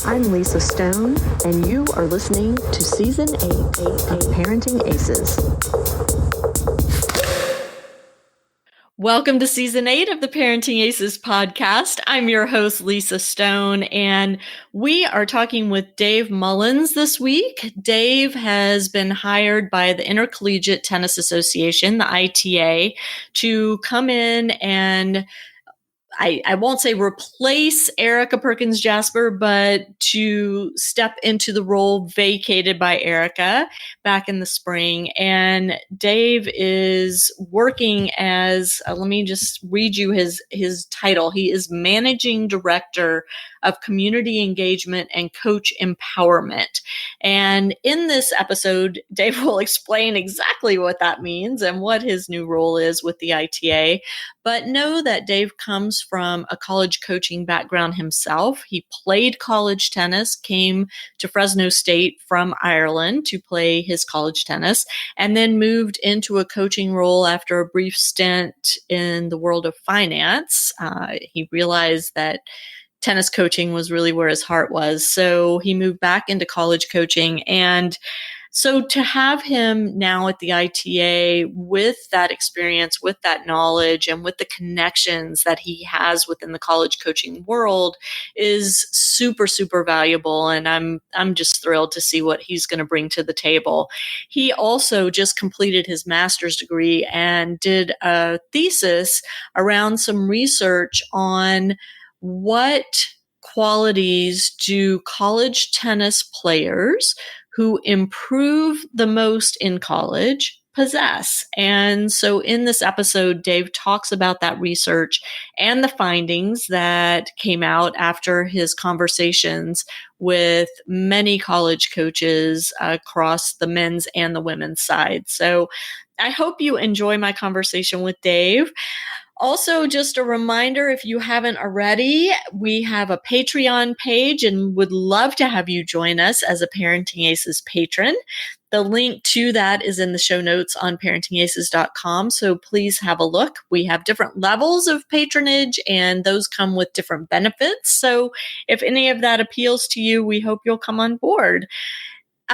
I'm Lisa Stone, and you are listening to Season 8 of Parenting Aces. Welcome to Season 8 of the Parenting Aces Podcast. I'm your host, Lisa Stone, and we are talking with Dave Mullins this week. Dave has been hired by the Intercollegiate Tennis Association, the ITA, to come in and I won't say replace Erica Perkins Jasper, but to step into the role vacated by Erica back in the spring. And Dave is working as, let me just read you his title. He is Managing Director of Community Engagement and Coach Empowerment. And in this episode, Dave will explain exactly what that means and what his new role is with the ITA. But know that Dave comes from a college coaching background himself. He played college tennis, came to Fresno State from Ireland to play his college tennis, and then moved into a coaching role after a brief stint in the world of finance. He realized that tennis coaching was really where his heart was. So he moved back into college coaching. And so to have him now at the ITA with that experience, with that knowledge, and with the connections that he has within the college coaching world is super, super valuable. And I'm just thrilled to see what he's going to bring to the table. He also just completed his master's degree and did a thesis around some research on what qualities do college tennis players who improve the most in college possess. And so in this episode, Dave talks about that research and the findings that came out after his conversations with many college coaches across the men's and the women's side. So I hope you enjoy my conversation with Dave. Also, just a reminder, if you haven't already, we have a Patreon page and would love to have you join us as a Parenting Aces patron. The link to that is in the show notes on parentingaces.com, so please have a look. We have different levels of patronage, and those come with different benefits. So if any of that appeals to you, we hope you'll come on board.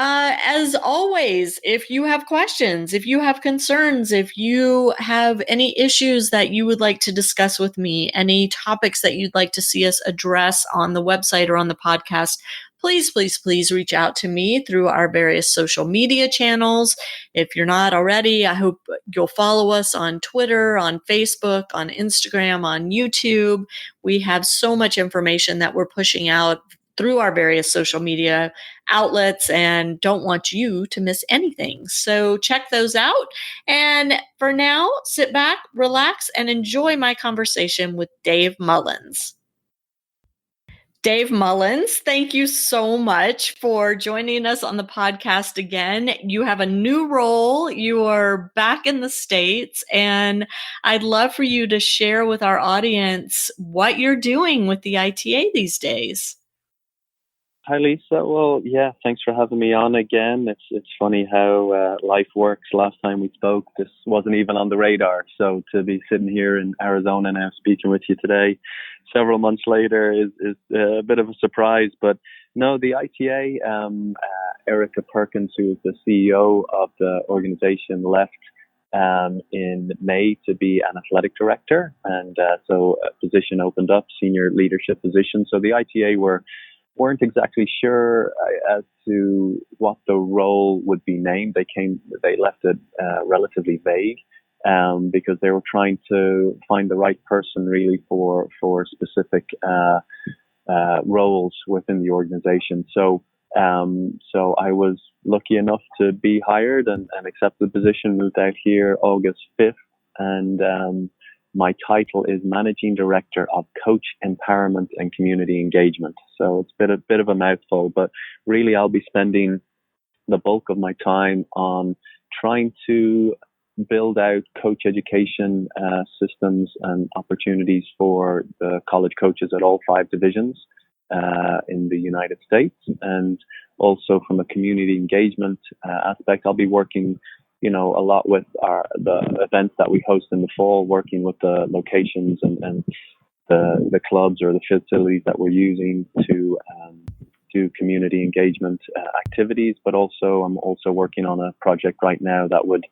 As always, if you have questions, if you have concerns, if you have any issues that you would like to discuss with me, any topics that you'd like to see us address on the website or on the podcast, please, please, please reach out to me through our various social media channels. If you're not already, I hope you'll follow us on Twitter, on Facebook, on Instagram, on YouTube. We have so much information that we're pushing out through our various social media outlets and don't want you to miss anything. So check those out. And for now, sit back, relax, and enjoy my conversation with Dave Mullins. Dave Mullins, thank you so much for joining us on the podcast again. You have a new role. You are back in the States, and I'd love for you to share with our audience what you're doing with the ITA these days. Hi, Lisa. Well, yeah, thanks for having me on again. It's funny how life works. Last time we spoke, this wasn't even on the radar. So to be sitting here in Arizona now speaking with you today, several months later, is a bit of a surprise. But no, the ITA, Erica Perkins, who is the CEO of the organization, left in May to be an athletic director. And so a position opened up, senior leadership position. So the ITA weren't exactly sure as to what the role would be named. They left it relatively vague because they were trying to find the right person really for specific roles within the organization. So I was lucky enough to be hired and accept the position, moved out here August 5th. And my title is Managing Director of Coach Empowerment and Community Engagement. So it's a bit of a mouthful, but really I'll be spending the bulk of my time on trying to build out coach education systems and opportunities for the college coaches at all 5 divisions in the United States. And also from a community engagement aspect, I'll be working a lot with the events that we host in the fall, working with the locations and the clubs or the facilities that we're using to do community engagement activities, but also I'm also working on a project right now that would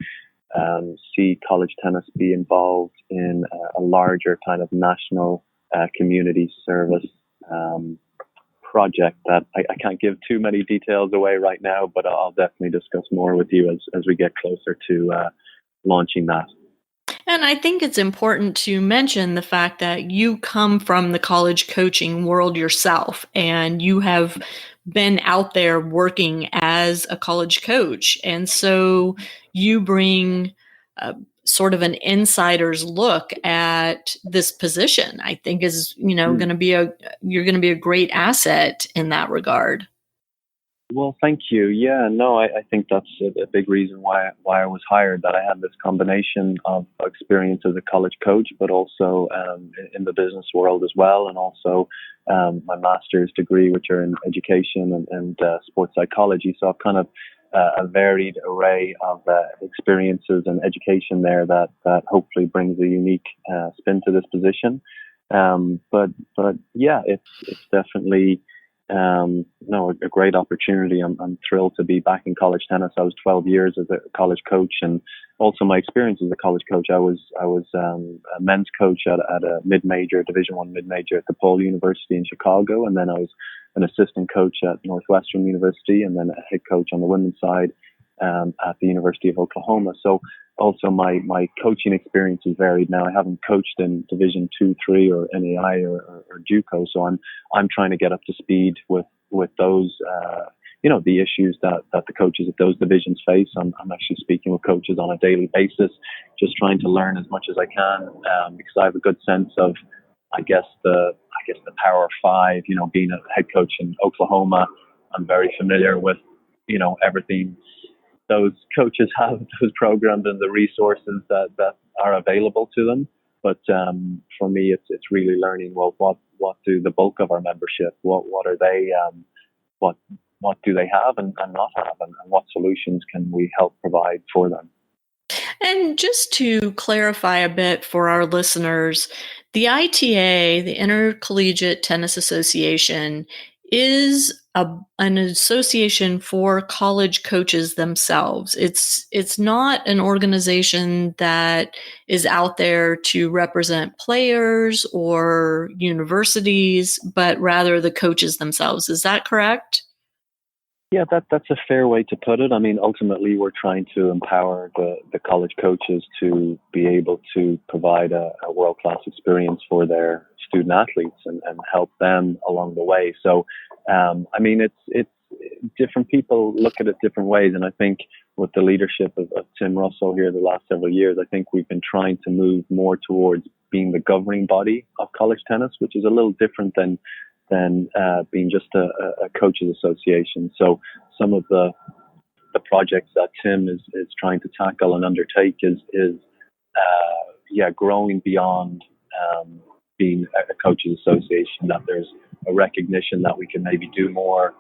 see college tennis be involved in a larger kind of national community service project that I can't give too many details away right now, but I'll definitely discuss more with you as we get closer to launching that. And I think it's important to mention the fact that you come from the college coaching world yourself, and you have been out there working as a college coach. And so you bring sort of an insider's look at this position. I think is, going to be you're going to be a great asset in that regard. Well, thank you. Yeah, no, I think that's a big reason why I was hired, that I had this combination of experience as a college coach, but also in the business world as well, and also my master's degree, which are in education and sports psychology. So I've kind of a varied array of experiences and education there that hopefully brings a unique spin to this position. But yeah, it's definitely a great opportunity. I'm thrilled to be back in college tennis. I was 12 years as a college coach, and also my experience as a college coach. I was a men's coach at a mid-major, Division I mid-major at DePaul University in Chicago, and then I was an assistant coach at Northwestern University, and then a head coach on the women's side at the University of Oklahoma. So also my coaching experience is varied now. I haven't coached in Division 2, 3 or NAI or JUCO, so I'm trying to get up to speed with those the issues that the coaches at those divisions face. I'm actually speaking with coaches on a daily basis, just trying to learn as much as I can because I have a good sense of I guess the Power 5. Being a head coach in Oklahoma, I'm very familiar with everything those coaches have, those programs and the resources that are available to them. But for me, it's really learning, well, what do the bulk of our membership, what are they, what do they have and not have, and what solutions can we help provide for them? And just to clarify a bit for our listeners, the ITA, the Intercollegiate Tennis Association, is an association for college coaches themselves. It's not an organization that is out there to represent players or universities, but rather the coaches themselves. Is that correct? Yeah, that's a fair way to put it. I mean, ultimately, we're trying to empower the college coaches to be able to provide a world-class experience for their student athletes and help them along the way. So, I mean, it's different people look at it different ways. And I think with the leadership of Tim Russell here the last several years, I think we've been trying to move more towards being the governing body of college tennis, which is a little different than being just a coaches association. So some of the projects that Tim is trying to tackle and undertake is growing beyond being a coaches association, that there's a recognition that we can maybe do more,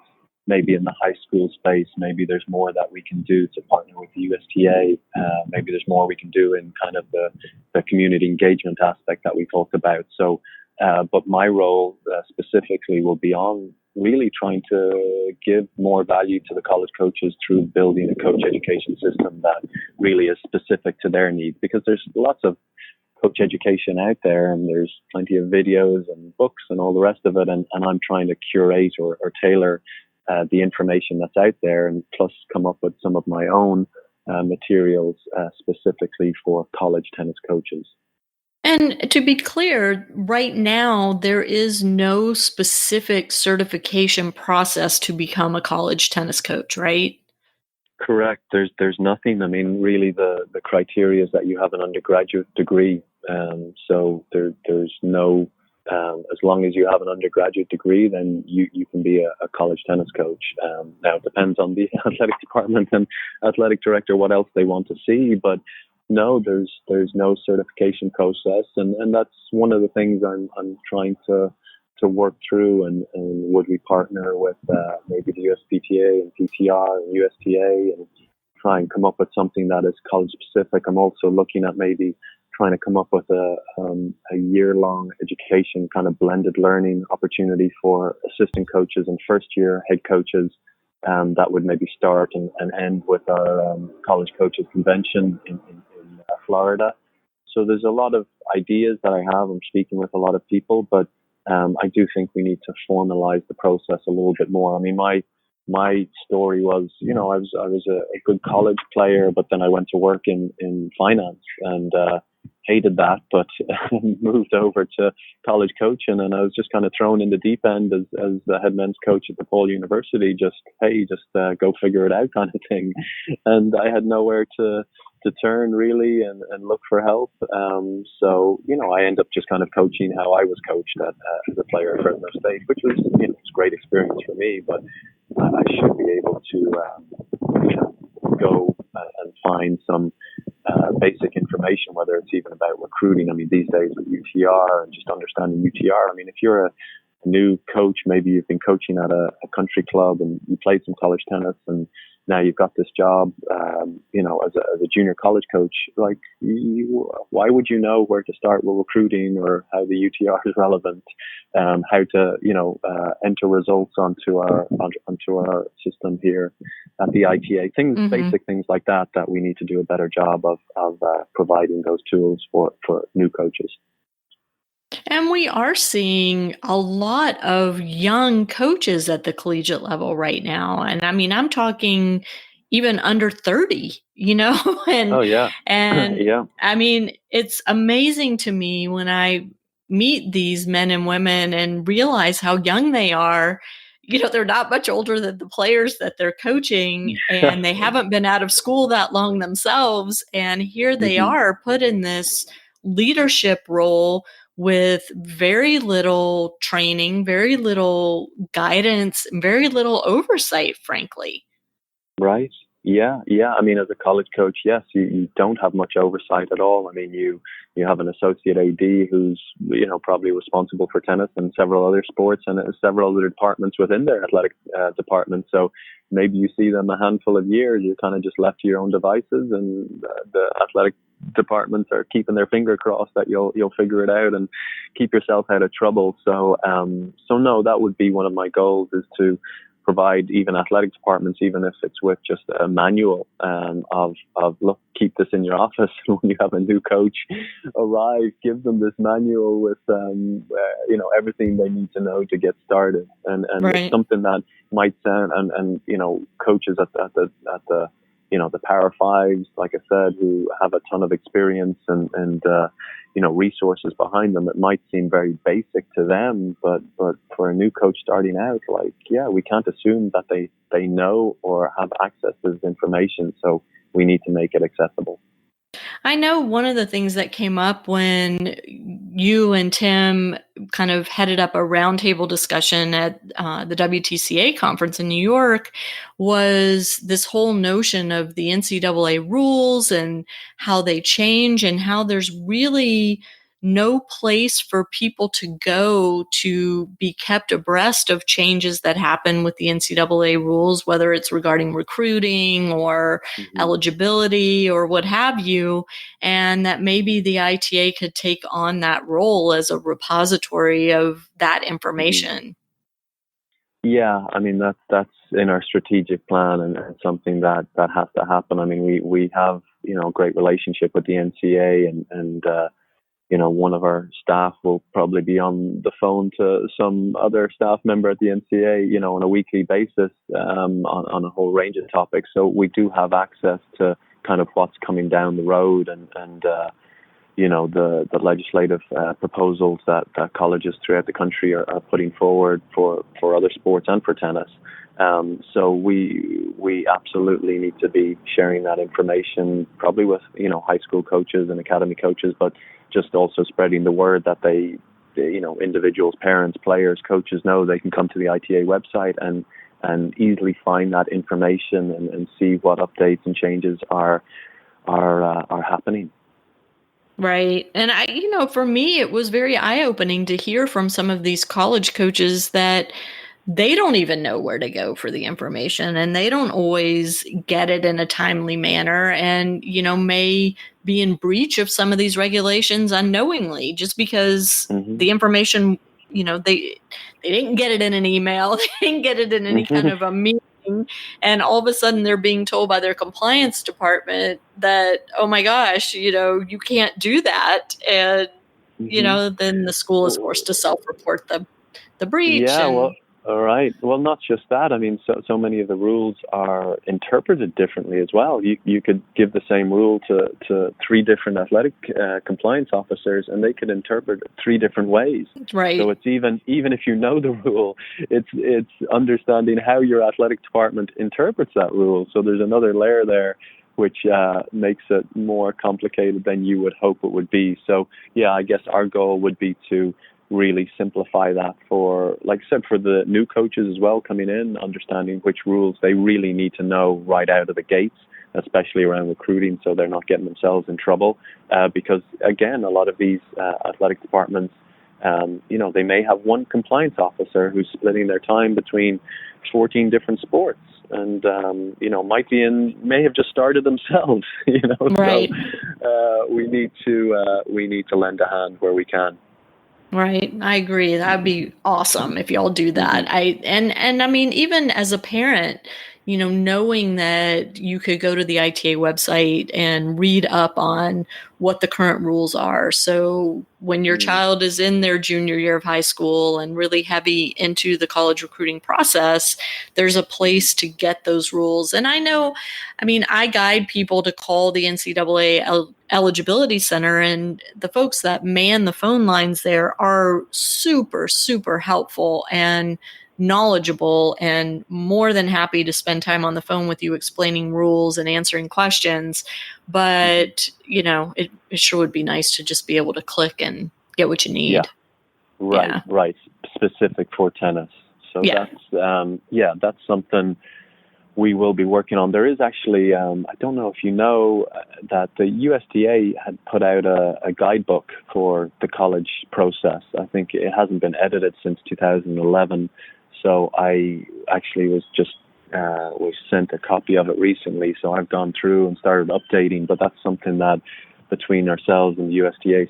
maybe in the high school space, maybe there's more that we can do to partner with the USTA, maybe there's more we can do in kind of the community engagement aspect that we talked about. So but my role specifically will be on really trying to give more value to the college coaches through building a coach education system that really is specific to their needs, because there's lots of coach education out there and there's plenty of videos and books and all the rest of it. And I'm trying to curate or tailor the information that's out there, and plus come up with some of my own materials specifically for college tennis coaches. And to be clear, right now, there is no specific certification process to become a college tennis coach, right? Correct. There's nothing. I mean, really, the criteria is that you have an undergraduate degree. So there's no, as long as you have an undergraduate degree, then you can be a college tennis coach. Now, it depends on the athletic department and athletic director what else they want to see, but no, there's no certification process, and that's one of the things I'm trying to work through, and would we partner with maybe the USPTA and PTR and USTA and try and come up with something that is college specific. I'm also looking at maybe trying to come up with a year-long education kind of blended learning opportunity for assistant coaches and first-year head coaches that would maybe start and end with our college coaches convention in Florida. So there's a lot of ideas that I have. I'm speaking with a lot of people, but I do think we need to formalize the process a little bit more. I mean, my story was, I was a good college player, but then I went to work in finance and hated that, but moved over to college coaching, and I was just kind of thrown in the deep end as the head men's coach at DePaul University. Just go figure it out kind of thing, and I had nowhere to turn really and look for help. So I end up just kind of coaching how I was coached as a player at Fresno State, which was it's a great experience for me. But I should be able to go and find some basic information, whether it's even about recruiting. I mean, these days with UTR and just understanding UTR. I mean, if you're a new coach, maybe you've been coaching at a country club and you played some college tennis, and now you've got this job, as a junior college coach. Like, why would you know where to start with recruiting or how the UTR is relevant? How to enter results onto our system here at the ITA. Basic things like that we need to do a better job of providing those tools for new coaches. And we are seeing a lot of young coaches at the collegiate level right now. And I mean, I'm talking even under 30, and oh yeah. and yeah. I mean, it's amazing to me when I meet these men and women and realize how young they are. They're not much older than the players that they're coaching, and they haven't been out of school that long themselves. And here they are put in this leadership role with very little training, very little guidance, and very little oversight, frankly. Right. Yeah. I mean, as a college coach, yes, you don't have much oversight at all. I mean, you have an associate AD who's, probably responsible for tennis and several other sports and several other departments within their athletic department. So maybe you see them a handful of years, you're kind of just left to your own devices, and the athletic departments are keeping their finger crossed that you'll figure it out and keep yourself out of trouble. So no, that would be one of my goals, is to provide even athletic departments, even if it's with just a manual of look, keep this in your office. When you have a new coach arrive, give them this manual with everything they need to know to get started. And right. It's something that might sound and coaches at the the Power Fives, like I said, who have a ton of experience and resources behind them. It might seem very basic to them, but for a new coach starting out, we can't assume that they know or have access to this information. So we need to make it accessible. I know one of the things that came up when you and Tim kind of headed up a roundtable discussion at the WTCA conference in New York was this whole notion of the NCAA rules and how they change, and how there's really no place for people to go to be kept abreast of changes that happen with the NCAA rules, whether it's regarding recruiting or eligibility or what have you, and that maybe the ITA could take on that role as a repository of that information. Yeah, I mean, that's in our strategic plan, and something that has to happen. I mean, we have, a great relationship with the NCAA, and one of our staff will probably be on the phone to some other staff member at the NCAA, on a weekly basis, on a whole range of topics. So we do have access to kind of what's coming down the road, and the legislative proposals that colleges throughout the country are putting forward for other sports and for tennis. So we absolutely need to be sharing that information, probably with high school coaches and academy coaches, but just also spreading the word that they individuals, parents, players, coaches know they can come to the ITA website and easily find that information and see what updates and changes are happening. Right. And for me, it was very eye-opening to hear from some of these college coaches that they don't even know where to go for the information, and they don't always get it in a timely manner, and, may be in breach of some of these regulations unknowingly, just because the information, they didn't get it in an email, they didn't get it in any kind of a meeting, and all of a sudden they're being told by their compliance department that, oh my gosh, you can't do that. And, then the school is forced to self-report the breach. Yeah, well, all right. Well, not just that. I mean, so many of the rules are interpreted differently as well. You could give the same rule to three different athletic compliance officers, and they could interpret it three different ways. Right. So it's even if you know the rule, it's understanding how your athletic department interprets that rule. So there's another layer there, which makes it more complicated than you would hope it would be. So yeah, I guess our goal would be to really simplify that for, like I said, for the new coaches as well coming in, understanding which rules they really need to know right out of the gates, especially around recruiting, so they're not getting themselves in trouble. Because again, a lot of these athletic departments, they may have one compliance officer who's splitting their time between 14 different sports, and may have just started themselves. Right. So we need to lend a hand where we can. Right. I agree. That'd be awesome if y'all do that. And I mean, even as a parent, knowing that you could go to the ITA website and read up on what the current rules are. So when your child is in their junior year of high school and really heavy into the college recruiting process, there's a place to get those rules. And I guide people to call the NCAA Eligibility Center, and the folks that man the phone lines there are super, super helpful and knowledgeable, and more than happy to spend time on the phone with you explaining rules and answering questions. But, it sure would be nice to just be able to click and get what you need. Yeah. Right. Specific for tennis. So that's something we will be working on. There is actually, I don't know if you know, that the USTA had put out a guidebook for the college process. I think it hasn't been edited since 2011. So I actually was sent a copy of it recently. So I've gone through and started updating, but that's something that between ourselves and the USTA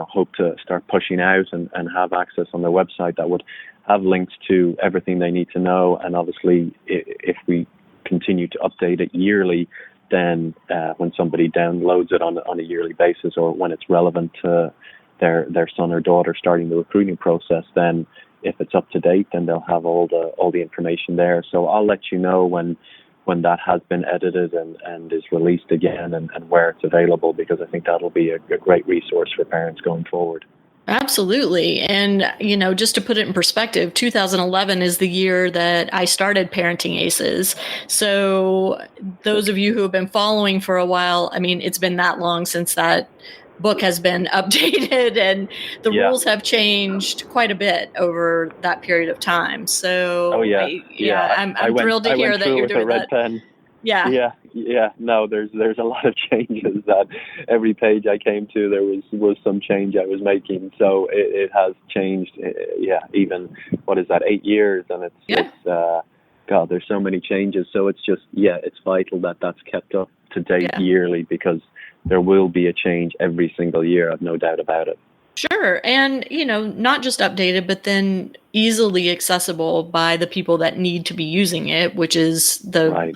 hope to start pushing out and have access on their website that would have links to everything they need to know. And obviously, if we continue to update it yearly, then when somebody downloads it on a yearly basis, or when it's relevant to their son or daughter starting the recruiting process, then if it's up to date, then they'll have all the information there. So I'll let you know when that has been edited and is released again, and where it's available, because I think that'll be a great resource for parents going forward. Absolutely. And, just to put it in perspective, 2011 is the year that I started Parenting Aces. So those of you who have been following for a while, it's been that long since that book has been updated, and the rules have changed quite a bit over that period of time. So I'm thrilled to hear that you're doing that. Pen. Yeah. No, there's a lot of changes that every page I came to, there was some change I was making. So it has changed. Even, 8 years, and it's God, there's so many changes. So it's just, it's vital that that's kept up to date yearly, because there will be a change every single year. I've no doubt about it. Sure. And, not just updated, but then easily accessible by the people that need to be using it, which is the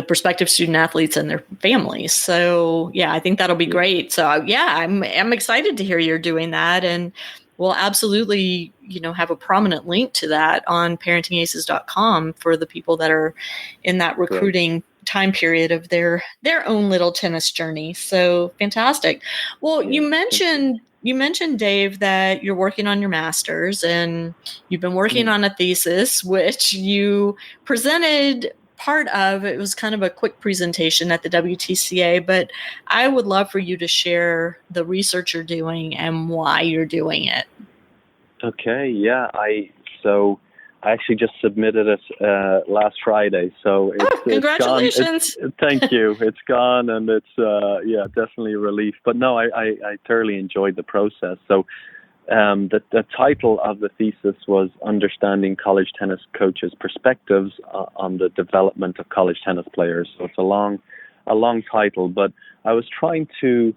prospective student athletes and their families. So, I think that'll be great. So, I'm excited to hear you're doing that. And we'll absolutely, have a prominent link to that on parentingaces.com for the people that are in that recruiting time period of their own little tennis journey. So fantastic. Well, you mentioned, Dave, that you're working on your master's, and you've been working on a thesis, which you presented part of. It was kind of a quick presentation at the WTCA, but I would love for you to share the research you're doing and why you're doing it. Okay. Yeah. I actually just submitted it last Friday, so congratulations! Thank you. It's gone, and it's definitely a relief. But no, I thoroughly enjoyed the process. So the title of the thesis was Understanding College Tennis Coaches' Perspectives on the Development of College Tennis Players. So it's a long title, but I was trying to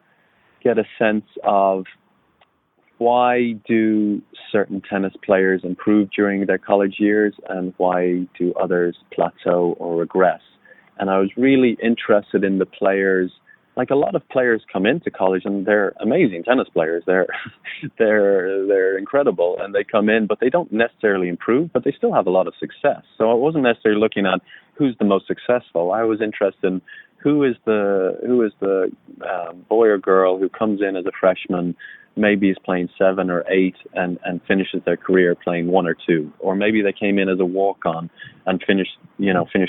get a sense of why do certain tennis players improve during their college years and why do others plateau or regress. And I was really interested in the players. Like, a lot of players come into college and they're amazing tennis players. They're incredible, and they come in, but they don't necessarily improve, but they still have a lot of success. So I wasn't necessarily looking at who's the most successful. I was interested in who is the boy or girl who comes in as a freshman, maybe is playing 7 or 8 and finishes their career playing 1 or 2, or maybe they came in as a walk-on and finished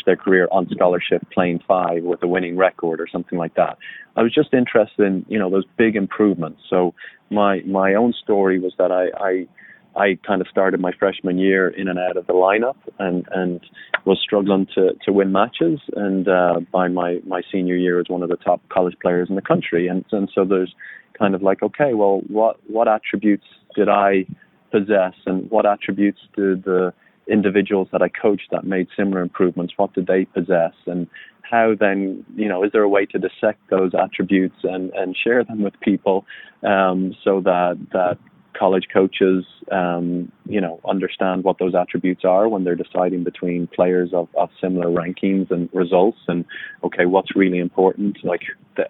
their career on scholarship playing 5 with a winning record or something like that. I was just interested in those big improvements. So my own story was that I kind of started my freshman year in and out of the lineup and was struggling to win matches, and by my senior year was one of the top college players in the country, and so there's kind of like, okay, well, what attributes did I possess, and what attributes did the individuals that I coached that made similar improvements, what did they possess, and how then, is there a way to dissect those attributes and share them with people so that college coaches, understand what those attributes are when they're deciding between players of similar rankings and results, and okay, what's really important. Like,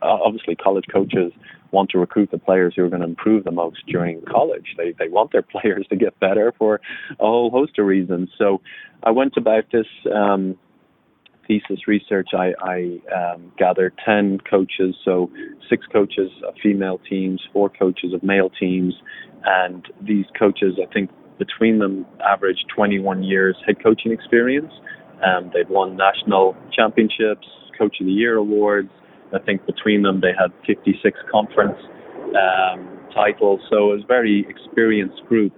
obviously college coaches want to recruit the players who are going to improve the most during college. They want their players to get better for a whole host of reasons. So I went about this thesis research. I gathered 10 coaches, so 6 coaches of female teams, 4 coaches of male teams, and these coaches, I think between them, average 21 years head coaching experience. They've won national championships, Coach of the Year awards. I think between them they had 56 conference titles. So it was a very experienced group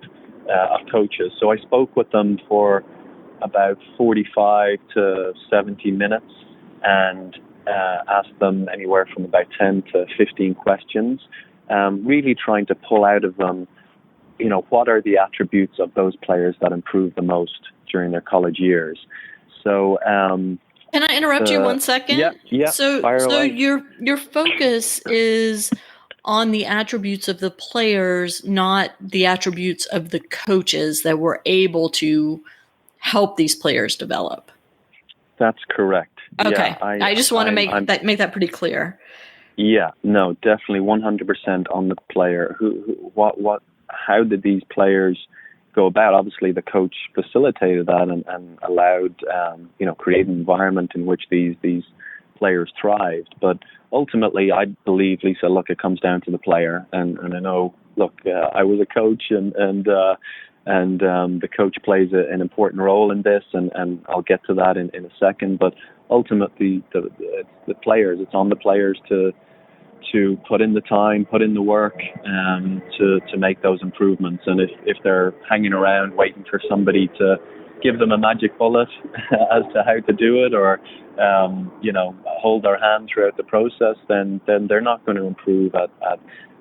of coaches. So I spoke with them for about 45 to 70 minutes and asked them anywhere from about 10 to 15 questions, really trying to pull out of them, what are the attributes of those players that improve the most during their college years. So can I interrupt you 1 second? Yeah. So your focus is on the attributes of the players, not the attributes of the coaches that were able to help these players develop. How correct. Okay. Yeah, I just want to make that pretty clear. Yeah, no, definitely 100% on the player. How did these players go about? Obviously, the coach facilitated that and allowed, create an environment in which these players thrived. But ultimately, I believe, Lisa, look, it comes down to the player. And I know, look, I was a coach and the coach plays an important role in this, and I'll get to that in a second. But ultimately, the players, it's on the players to put in the time, put in the work, to make those improvements. And if they're hanging around waiting for somebody to give them a magic bullet as to how to do it, or hold their hand throughout the process, then they're not going to improve at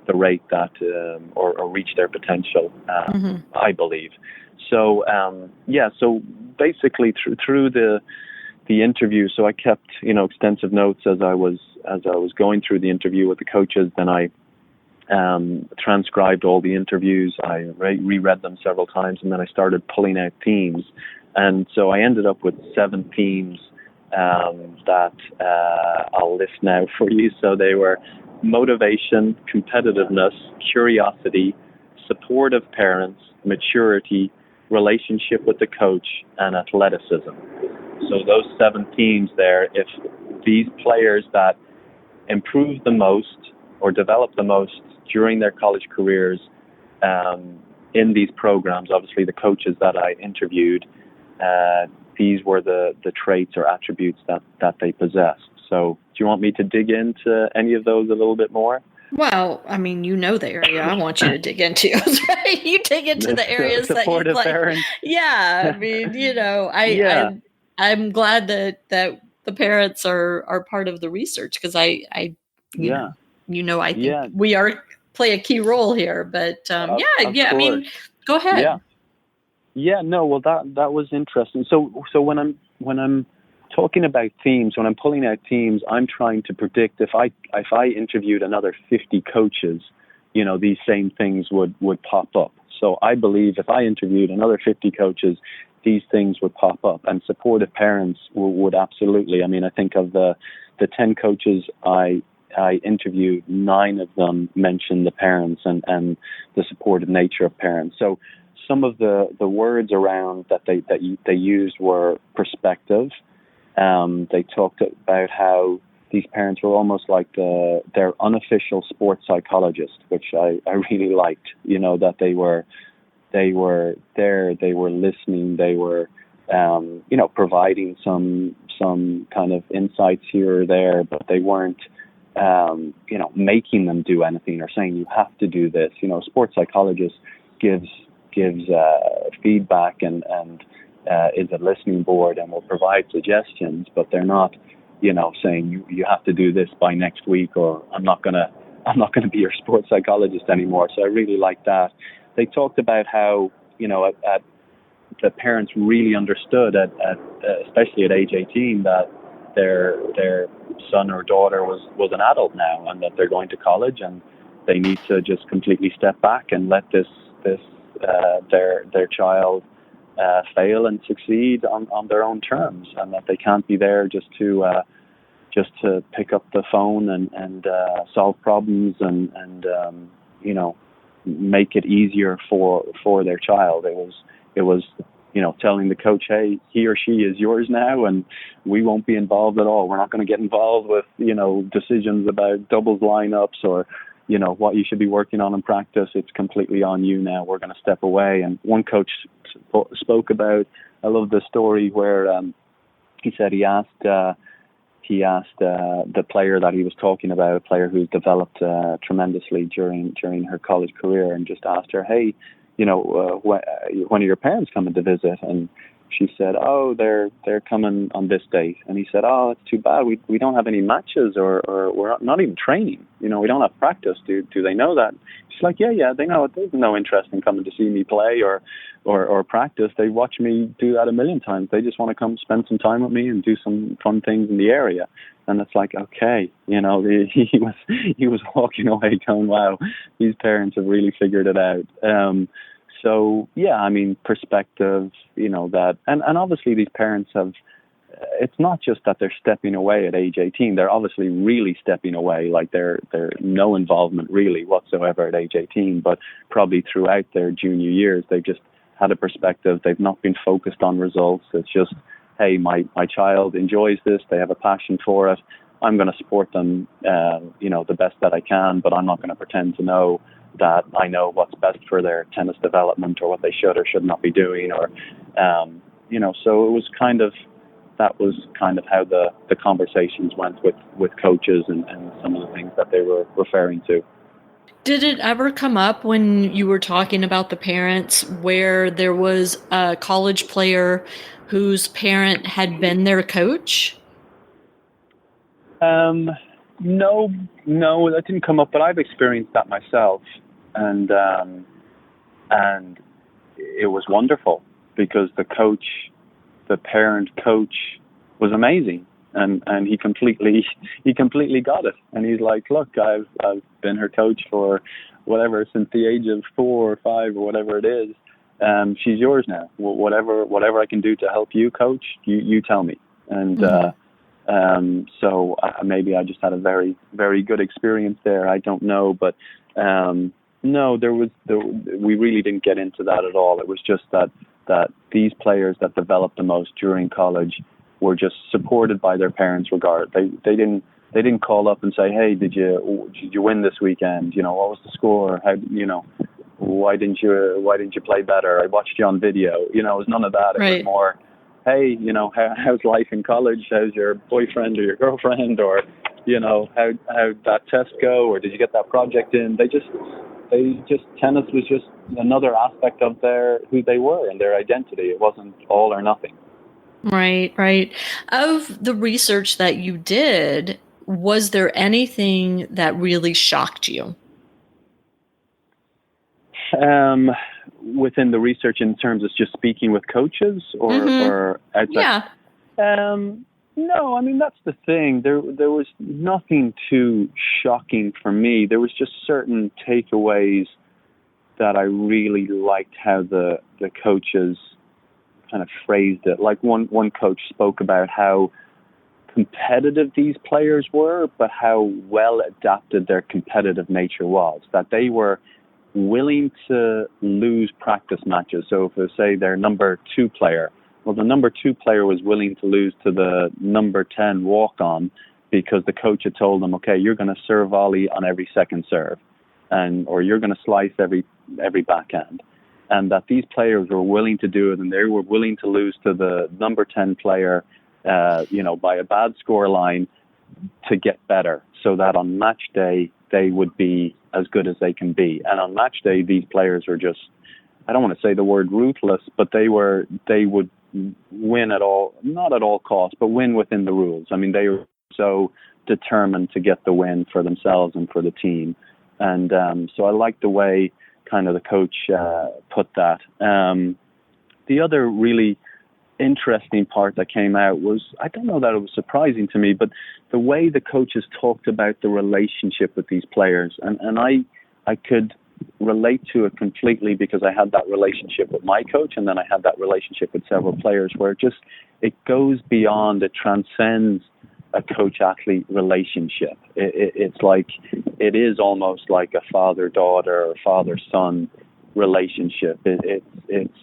the rate that or reach their potential, I believe. So so basically through the interview, so I kept extensive notes as I was going through the interview with the coaches. Then I transcribed all the interviews. I reread them several times, and then I started pulling out themes. And so I ended up with 7 themes that I'll list now for you. So they were motivation, competitiveness, curiosity, supportive parents, maturity, relationship with the coach, and athleticism. So those 7 themes there, if these players that improve the most or develop the most during their college careers in these programs, obviously the coaches that I interviewed, these were the traits or attributes that they possessed. So do you want me to dig into any of those a little bit more? Well, I mean, the area I want you to dig into, right? You dig into the areas that you like. Parents. Yeah, I mean, I'm glad that the parents are part of the research, because I think we are play a key role here. But Of I mean, course. go ahead. Yeah. No. Well, that was interesting. So when I'm talking about themes, when I'm pulling out themes, I'm trying to predict if I interviewed another 50 coaches, these same things would pop up. So I believe if I interviewed another 50 coaches, these things would pop up, and supportive parents would absolutely. I mean, I think of the 10 coaches I interviewed, 9 of them mentioned the parents and the supportive nature of parents. So some of the words around that they used were perspective. They talked about how these parents were almost like their unofficial sports psychologist, which I really liked. That they were there, they were listening, they were providing some kind of insights here or there, but they weren't making them do anything or saying you have to do this. A sports psychologist gives feedback and is a listening board and will provide suggestions, but they're not saying you have to do this by next week, or I'm not gonna be your sports psychologist anymore. So I really like that. They talked about how at the parents really understood at especially at age 18 that their son or daughter was an adult now, and that they're going to college, and they need to just completely step back and let their child fail and succeed on their own terms, and that they can't be there just to pick up the phone and solve problems and make it easier for their child. It was telling the coach, hey, he or she is yours now, and we won't be involved at all. We're not going to get involved with decisions about doubles lineups or what you should be working on in practice. It's completely on you now. We're going to step away. And one coach spoke about, I love the story where he said he asked the player that he was talking about, a player who's developed tremendously during her college career, and just asked her, hey, when are your parents coming to visit? And she said, oh, they're coming on this date. And he said, oh, it's too bad. We don't have any matches, or we're not even training. We don't have practice. Do they know that? She's like, yeah, they know it. There's no interest in coming to see me play or practice. They watch me do that a million times. They just want to come spend some time with me and do some fun things in the area. And it's like, okay, he was walking away going, wow, these parents have really figured it out. So, yeah, I mean, perspective, that, and obviously these parents have, it's not just that they're stepping away at age 18, they're obviously really stepping away, like they're no involvement really whatsoever at age 18, but probably throughout their junior years, they've just had a perspective, they've not been focused on results. It's just, hey, my child enjoys this, they have a passion for it, I'm going to support them, the best that I can, but I'm not going to pretend to know that I know what's best for their tennis development or what they should or should not be doing, or so it was that was kind of how the conversations went with coaches and some of the things that they were referring to. Did it ever come up when you were talking about the parents where there was a college player whose parent had been their coach? No, that didn't come up, but I've experienced that myself, and it was wonderful because the parent coach was amazing, and he completely got it, and he's like, look, I've been her coach for whatever since the age of 4 or 5 or whatever it is. She's yours now. Whatever I can do to help you, coach, you tell me, and. Mm-hmm. So maybe I just had a very, very good experience there. I don't know, but no, we really didn't get into that at all. It was just that these players that developed the most during college were just supported by their parents. They didn't call up and say, hey, did you win this weekend? What was the score? How why didn't you play better? I watched you on video. It was none of that. It Right. was more, hey, how's life in college? How's your boyfriend or your girlfriend? Or, how'd that test go? Or did you get that project in? Tennis was just another aspect of who they were and their identity. It wasn't all or nothing. Right. Of the research that you did, was there anything that really shocked you? Within the research in terms of just speaking with coaches or outside? Yeah. No, I mean, that's the thing. There was nothing too shocking for me. There was just certain takeaways that I really liked how the coaches kind of phrased it. Like one coach spoke about how competitive these players were, but how well adapted their competitive nature was, that they were willing to lose practice matches. So if say their number 2 player, well, the number 2 player was willing to lose to the number 10 walk-on because the coach had told them, okay, you're going to serve volley on every second serve, or you're going to slice every backhand. And that these players were willing to do it, and they were willing to lose to the number 10 player, by a bad score line to get better, so that on match day they would be as good as they can be. And on match day, these players are just, I don't want to say the word ruthless, but they would win at all, not at all costs, but win within the rules. I mean, they were so determined to get the win for themselves and for the team. And so I like the way kind of the coach put that. The other really interesting part that came out was, I don't know that it was surprising to me, but the way the coaches talked about the relationship with these players. And I could relate to it completely because I had that relationship with my coach, and then I had that relationship with several players where it goes beyond, it transcends a coach-athlete relationship. It's like, it is almost like a father-daughter or father-son relationship. It's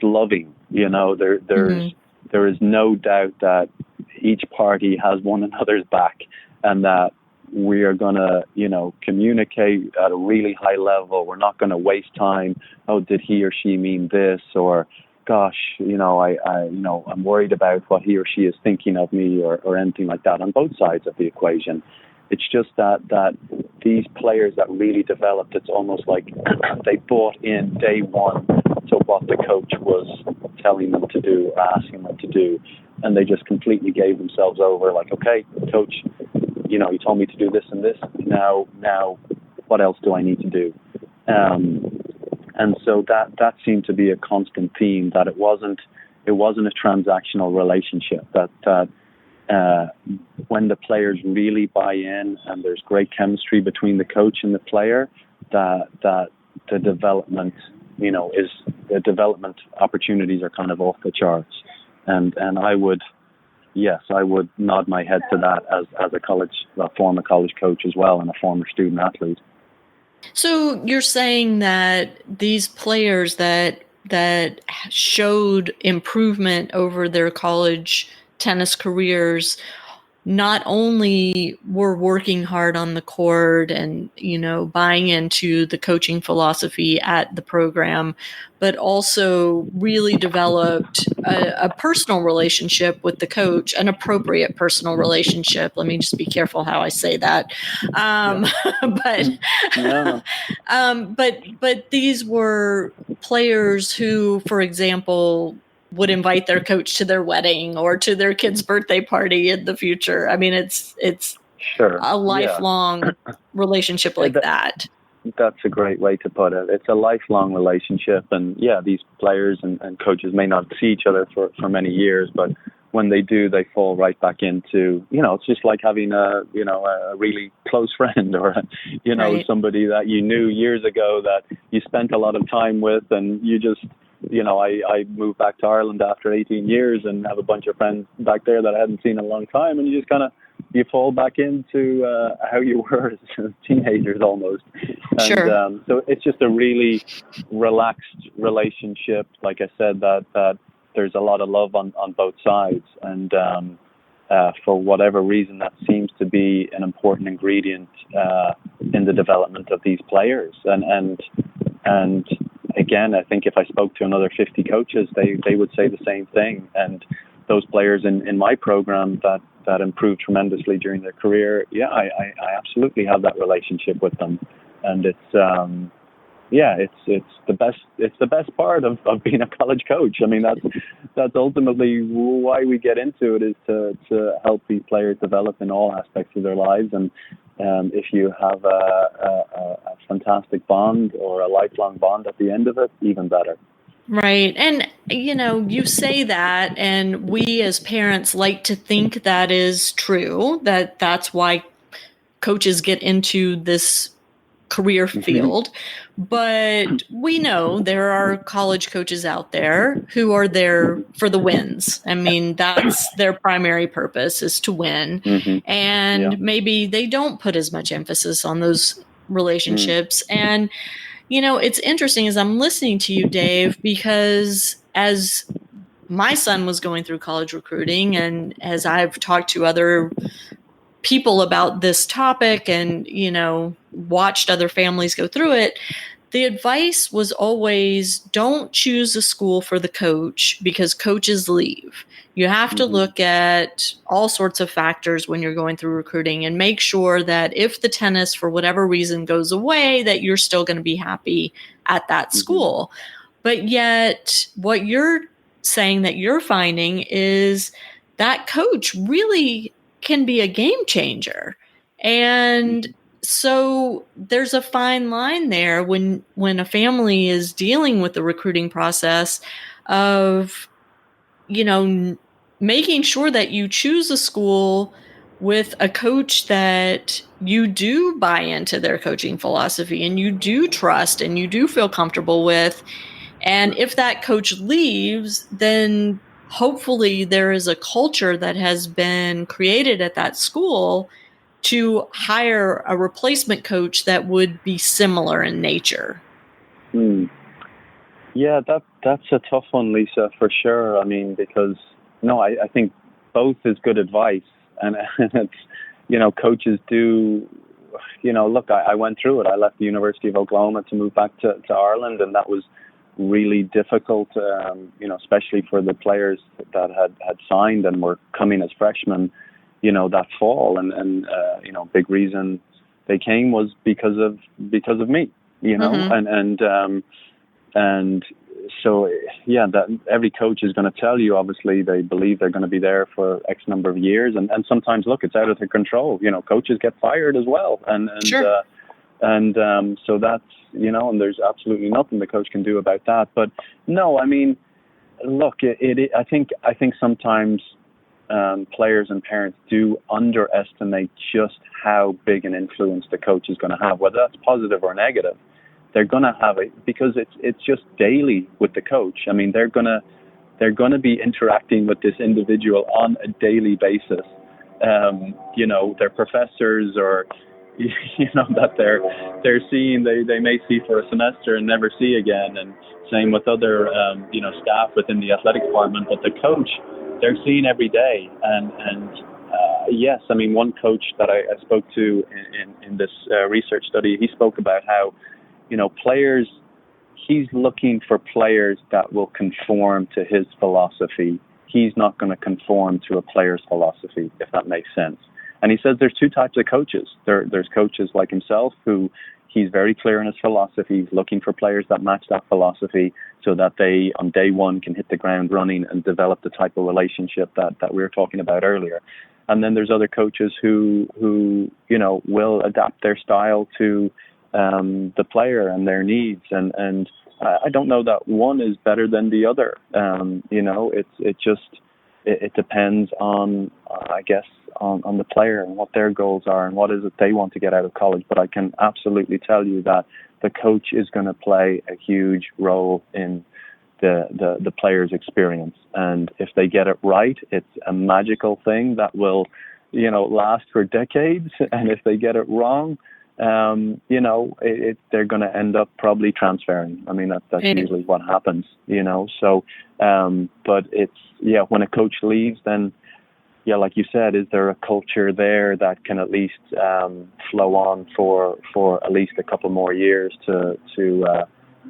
loving, there is no doubt that each party has one another's back, and that we are going to, communicate at a really high level. We're not going to waste time. Oh, did he or she mean this? Or, gosh, I'm worried about what he or she is thinking of me, or anything like that on both sides of the equation. It's just that these players that really developed, it's almost like they bought in day one to what the coach was telling them to do or asking them to do. And they just completely gave themselves over, like, okay, coach, you told me to do this and this. Now, what else do I need to do? And so that seemed to be a constant theme, that it wasn't a transactional relationship, that when the players really buy in and there's great chemistry between the coach and the player, that the development, the development opportunities are kind of off the charts. And I would nod my head to that as a former college coach as well, and a former student athlete. So you're saying that these players that showed improvement over their college tennis careers not only were working hard on the court and, buying into the coaching philosophy at the program, but also really developed a personal relationship with the coach, an appropriate personal relationship. Let me just be careful how I say that. But these were players who, for example, would invite their coach to their wedding or to their kid's birthday party in the future. I mean, it's sure. A lifelong relationship like that. That's a great way to put it. It's a lifelong relationship. And these players and coaches may not see each other for many years, but when they do, they fall right back into, it's just like having a really close friend, or, right. Somebody that you knew years ago that you spent a lot of time with, and you just, I moved back to Ireland after 18 years and have a bunch of friends back there that I hadn't seen in a long time. And you just you fall back into how you were as teenagers almost. And, sure. So it's just a really relaxed relationship. Like I said, that there's a lot of love on both sides. And for whatever reason, that seems to be an important ingredient in the development of these players. And again, I think if I spoke to another 50 coaches, they would say the same thing. And those players in my program that improved tremendously during their career, I absolutely have that relationship with them. And it's the best part of being a college coach. I mean, that's ultimately why we get into it, is to help these players develop in all aspects of their lives. And if you have a fantastic bond or a lifelong bond at the end of it, even better. Right. And, you say that, and we as parents like to think that is true, that's why coaches get into this career field. But we know there are college coaches out there who are there for the wins. I mean, that's their primary purpose, is to win. And maybe they don't put as much emphasis on those relationships. And, it's interesting as I'm listening to you, Dave, because as my son was going through college recruiting, and as I've talked to other people about this topic and, watched other families go through it, the advice was always, don't choose a school for the coach because coaches leave. You have to look at all sorts of factors when you're going through recruiting and make sure that if the tennis, for whatever reason, goes away, that you're still going to be happy at that school. But yet what you're saying that you're finding is that coach really can be a game changer. And so there's a fine line there when a family is dealing with the recruiting process of, making sure that you choose a school with a coach that you do buy into their coaching philosophy and you do trust and you do feel comfortable with. And if that coach leaves, then hopefully there is a culture that has been created at that school to hire a replacement coach that would be similar in nature. Yeah, that's a tough one, Lisa, for sure. I mean, because I think both is good advice, and it's, coaches do, look, I went through it. I left the University of Oklahoma to move back to Ireland, and that was really difficult, especially for the players that had signed and were coming as freshmen, that fall. And big reason they came was because of me, and so, that every coach is going to tell you, obviously, they believe they're going to be there for X number of years. And sometimes, look, it's out of their control. Coaches get fired as well. Sure. So that's, and there's absolutely nothing the coach can do about that. But no, I mean, look, I think sometimes players and parents do underestimate just how big an influence the coach is going to have, whether that's positive or negative. They're going to have it because it's just daily with the coach. I mean, they're going to be interacting with this individual on a daily basis. Their professors or, that they're seeing, they may see for a semester and never see again. And same with other, staff within the athletic department. But the coach, they're seeing every day. And yes, I mean, one coach that I spoke to in this research study, he spoke about how, players, he's looking for players that will conform to his philosophy. He's not going to conform to a player's philosophy, if that makes sense. And he says there's two types of coaches. There's coaches like himself who he's very clear in his philosophy. He's looking for players that match that philosophy so that they, on day one, can hit the ground running and develop the type of relationship that we were talking about earlier. And then there's other coaches who will adapt their style to the player and their needs. And I don't know that one is better than the other. It depends on, I guess, on the player and what their goals are and what is it they want to get out of college. But I can absolutely tell you that the coach is going to play a huge role in the player's experience. And if they get it right, it's a magical thing that will, last for decades. And if they get it wrong, they're going to end up probably transferring. I mean, that's usually what happens, So, but it's, when a coach leaves, then, like you said, is there a culture there that can at least flow on for at least a couple more years to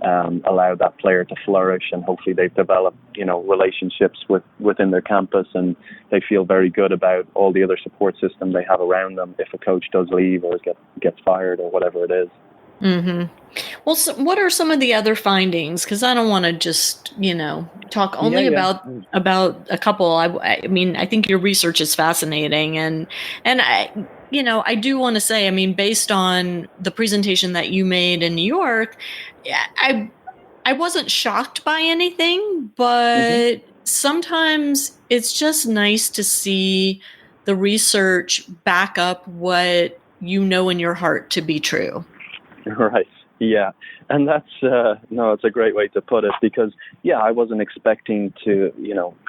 allow that player to flourish, and hopefully they've developed, relationships within their campus, and they feel very good about all the other support system they have around them if a coach does leave or gets fired or whatever it is. Mm-hmm. Well, so what are some of the other findings? Because I don't want to just, talk only about a couple. I mean, I think your research is fascinating, and I do want to say, I mean, based on the presentation that you made in New York, I wasn't shocked by anything, but sometimes it's just nice to see the research back up what you know in your heart to be true. Right. Yeah. And that's, it's a great way to put it, because, I wasn't expecting to,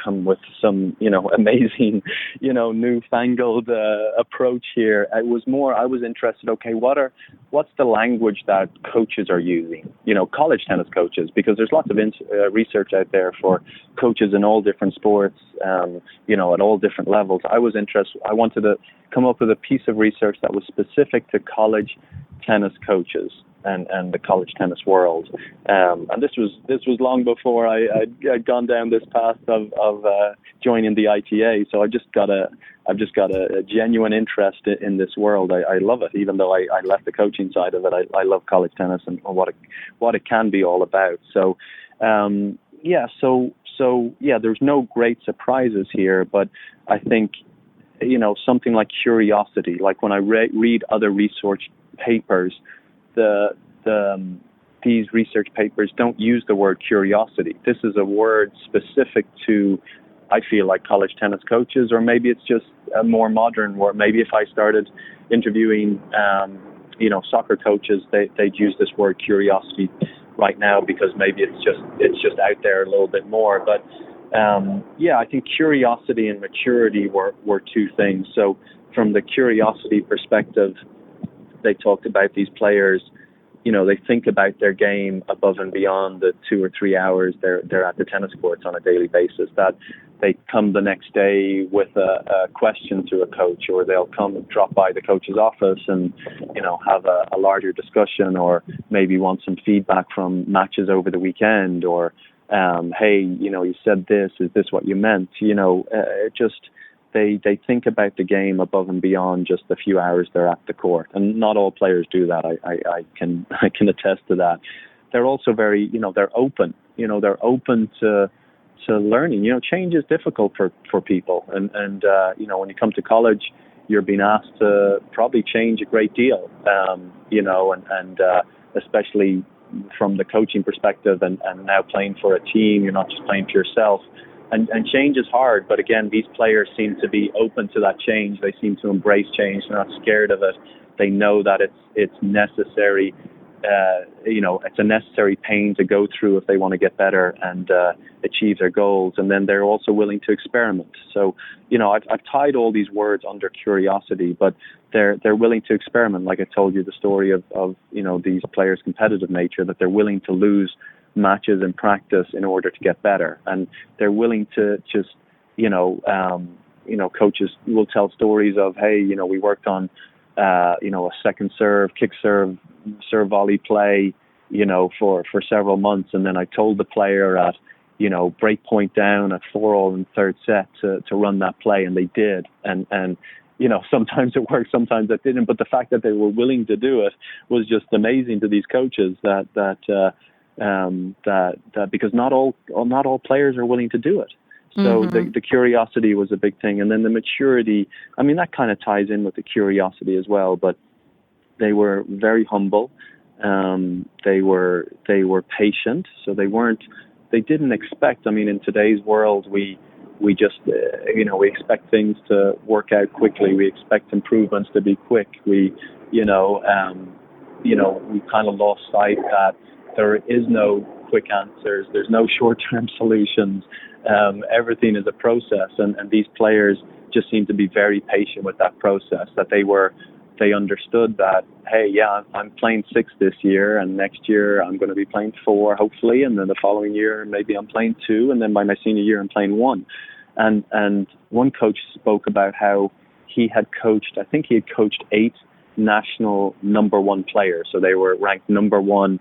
come with some, amazing, newfangled approach here. It was more, I was interested, okay, what's the language that coaches are using, college tennis coaches, because there's lots of research out there for coaches in all different sports, at all different levels. I wanted to come up with a piece of research that was specific to college tennis coaches and the college tennis world, and this was long before I'd gone down this path of joining the ITA. So I've just got a genuine interest in this world. I love it, even though I left the coaching side of it. I love college tennis and what it can be all about. So there's no great surprises here, but I think something like curiosity, like when I read other research papers, these research papers don't use the word curiosity. This is a word specific to, I feel like, college tennis coaches, or maybe it's just a more modern word. Maybe if I started interviewing, soccer coaches, they'd use this word curiosity right now, because maybe it's just out there a little bit more. But I think curiosity and maturity were two things. So from the curiosity perspective, they talked about these players, they think about their game above and beyond the 2 or 3 hours they're at the tennis courts on a daily basis, that they come the next day with a question to a coach, or they'll come and drop by the coach's office and, have a larger discussion, or maybe want some feedback from matches over the weekend, or, hey, you said this, is this what you meant? They think about the game above and beyond just the few hours they're at the court, and not all players do that. I can attest to that. They're also very, they're open. They're open to learning. Change is difficult for people, and when you come to college, you're being asked to probably change a great deal. Especially from the coaching perspective, and now playing for a team, you're not just playing for yourself. And change is hard, but again, these players seem to be open to that change. They seem to embrace change. They're not scared of it. They know that it's necessary. It's a necessary pain to go through if they want to get better and achieve their goals. And then they're also willing to experiment. So, I've tied all these words under curiosity, but they're willing to experiment. Like I told you, the story of these players' competitive nature, that they're willing to lose matches in practice in order to get better, and they're willing to just coaches will tell stories of, hey, we worked on a second serve, kick serve volley play for several months, and then I told the player at break point down at 4-all in the third set to run that play, and they did, and sometimes it worked, sometimes it didn't, but the fact that they were willing to do it was just amazing to these coaches, that because not all players are willing to do it. So the curiosity was a big thing. And then the maturity, I mean, that kind of ties in with the curiosity as well, but they were very humble. They were patient. So they didn't expect, I mean, in today's world, we just, we expect things to work out quickly. We expect improvements to be quick. We kind of lost sight that there is no quick answers. There's no short-term solutions. Everything is a process, and these players just seem to be very patient with that process, that they understood that, hey, yeah, I'm playing 6 this year, and next year I'm going to be playing 4, hopefully, and then the following year maybe I'm playing 2, and then by my senior year I'm playing 1. And one coach spoke about how he had coached 8 national number 1 players. So they were ranked number 1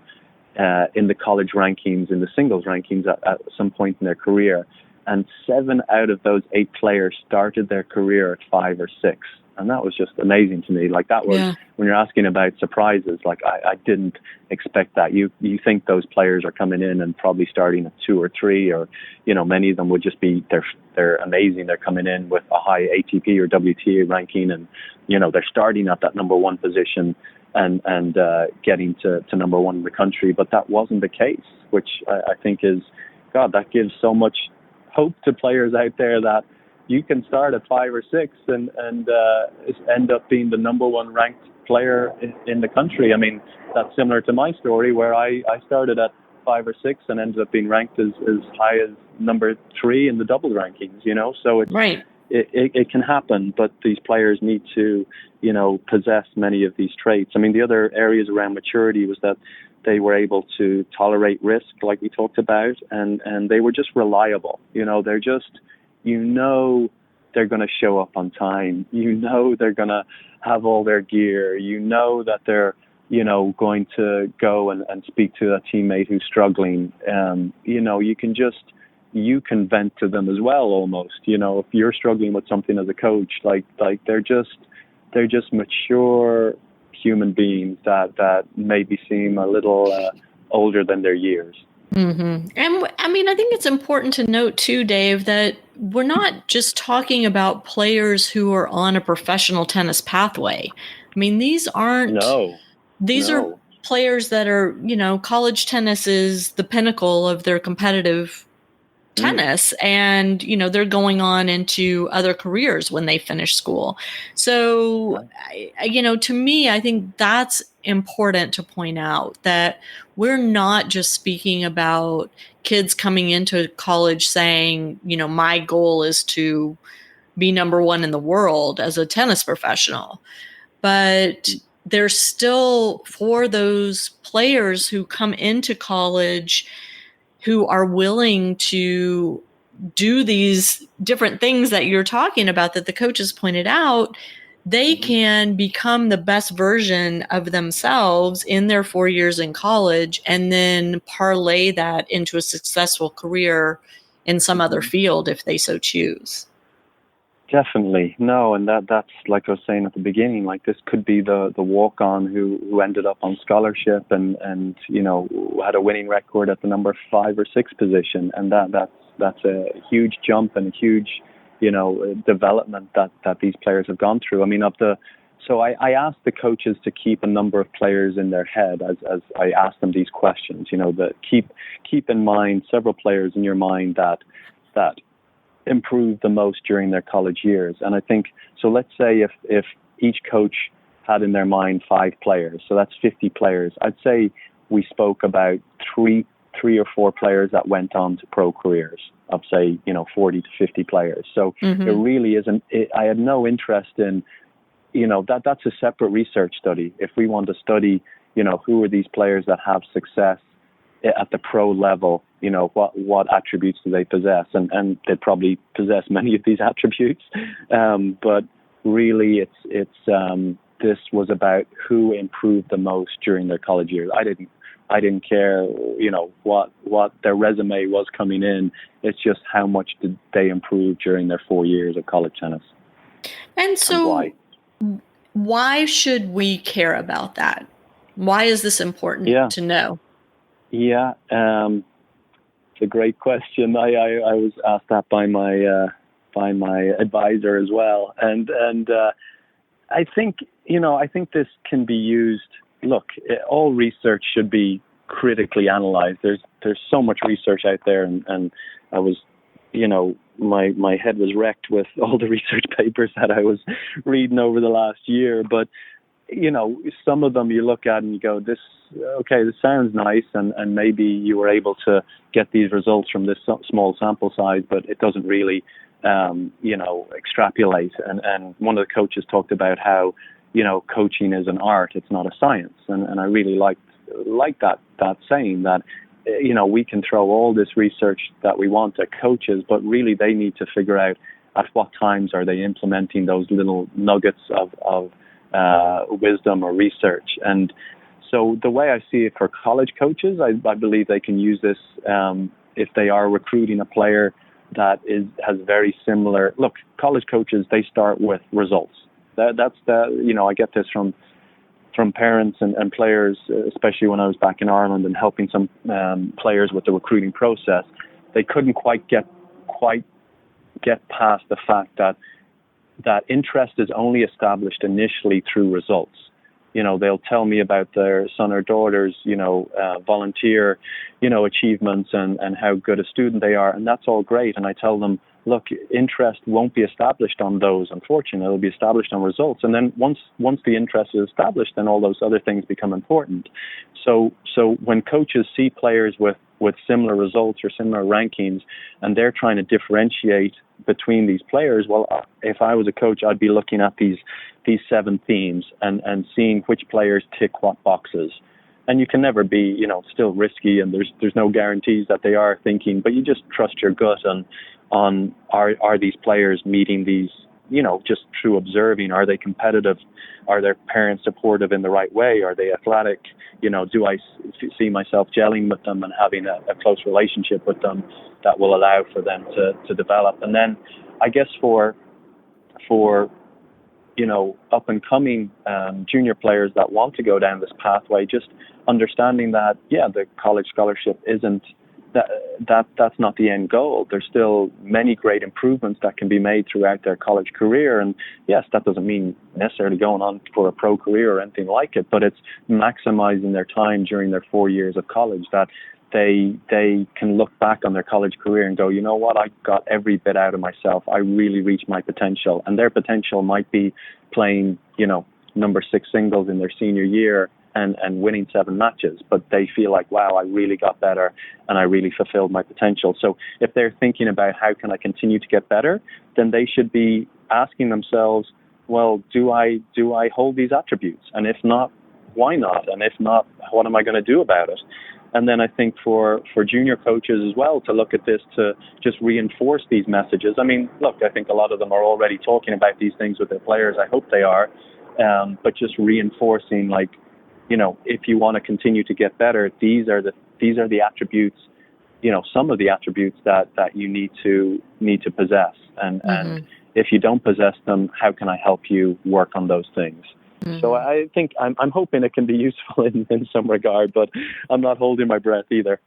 in the college rankings, in the singles rankings at some point in their career. And 7 out of those 8 players started their career at 5 or 6. And that was just amazing to me. Like that was, when you're asking about surprises, like I didn't expect that. You think those players are coming in and probably starting at 2 or 3, or, many of them would just be, they're amazing. They're coming in with a high ATP or WTA ranking, and, they're starting at that number 1 position and getting to number 1 in the country. But that wasn't the case, which I think is, God, that gives so much hope to players out there that you can start at 5 or 6 and end up being the number 1 ranked player in the country. I mean, that's similar to my story, where I started at 5 or 6 and ended up being ranked as high as number 3 in the double rankings, So it's, right. It can happen, but these players need to, possess many of these traits. I mean, the other areas around maturity was that they were able to tolerate risk, like we talked about, and they were just reliable. They're just, they're going to show up on time. They're going to have all their gear. That they're, going to go and speak to a teammate who's struggling. You can vent to them as well, almost. If you're struggling with something as a coach, like they're just mature human beings that maybe seem a little older than their years. Mm-hmm. And I mean, I think it's important to note too, Dave, that we're not just talking about players who are on a professional tennis pathway. I mean, these aren't. These are players that are, college tennis is the pinnacle of their competitive tennis, and they're going on into other careers when they finish school. So to me, I think that's important to point out, that we're not just speaking about kids coming into college saying, my goal is to be number 1 in the world as a tennis professional, but there's still, for those players who come into college who are willing to do these different things that you're talking about, that the coaches pointed out, they can become the best version of themselves in their 4 years in college, and then parlay that into a successful career in some other field if they so choose. Definitely. No, and that's like I was saying at the beginning, like this could be the walk-on who ended up on scholarship and had a winning record at the number 5 or 6 position, and that's a huge jump and a huge development that these players have gone through. I mean, so I asked the coaches to keep a number of players in their head as I asked them these questions. That keep in mind several players in your mind that improved the most during their college years. And I think, so let's say if each coach had in their mind 5 players, so that's 50 players, I'd say we spoke about three or 4 players that went on to pro careers of, say, 40 to 50 players. So it really isn't, I had no interest in, that's a separate research study. If we want to study, who are these players that have success at the pro level, what attributes do they possess? And they probably possess many of these attributes. But really this was about who improved the most during their college years. I didn't care, what their resume was coming in. It's just how much did they improve during their 4 years of college tennis. And so why? Why should we care about that? Why is this important to know? Yeah, it's a great question. I was asked that by my advisor as well, and I think this can be used. Look, all research should be critically analyzed. There's so much research out there, and I was, my head was wrecked with all the research papers that I was reading over the last year. But some of them you look at and you go, this sounds nice, and maybe you were able to get these results from this small sample size, but it doesn't really, extrapolate. And one of the coaches talked about how, coaching is an art, it's not a science. And I really like that saying, that, we can throw all this research that we want at coaches, but really they need to figure out at what times are they implementing those little nuggets of wisdom or research. And so the way I see it for college coaches, I believe they can use this if they are recruiting a player that has very similar. Look, college coaches, they start with results. I get this from parents and players, especially when I was back in Ireland and helping some players with the recruiting process. They couldn't quite get past the fact that interest is only established initially through results. They'll tell me about their son or daughter's, volunteer, achievements and how good a student they are. And that's all great. And I tell them, look, interest won't be established on those, unfortunately. It'll be established on results. And then once the interest is established, then all those other things become important. So when coaches see players with similar results or similar rankings, and they're trying to differentiate between these players, well, if I was a coach, I'd be looking at these 7 themes and seeing which players tick what boxes. And you can never be, still risky, and there's no guarantees that they are thinking, but you just trust your gut on are these players meeting these, just through observing. Are they competitive? Are their parents supportive in the right way? Are they athletic? Do I see myself gelling with them and having a close relationship with them that will allow for them to develop? And then I guess for up and coming junior players that want to go down this pathway, just understanding that, the college scholarship isn't that's not the end goal. There's still many great improvements that can be made throughout their college career. And yes, that doesn't mean necessarily going on for a pro career or anything like it, but it's maximizing their time during their 4 years of college, that they can look back on their college career and go, you know what, I got every bit out of myself. I really reached my potential. And their potential might be playing, number 6 singles in their senior year and winning 7 matches, but they feel like, wow, I really got better and I really fulfilled my potential. So if they're thinking about how can I continue to get better, then they should be asking themselves, well, do I hold these attributes? And if not, why not? And if not, what am I going to do about it? And then I think for junior coaches as well to look at this, to just reinforce these messages. I mean, look, I think a lot of them are already talking about these things with their players. I hope they are. But just reinforcing, like, if you want to continue to get better, these are the attributes, some of the attributes that you need to possess. And if you don't possess them, how can I help you work on those things? So I think I'm hoping it can be useful in some regard, but I'm not holding my breath either.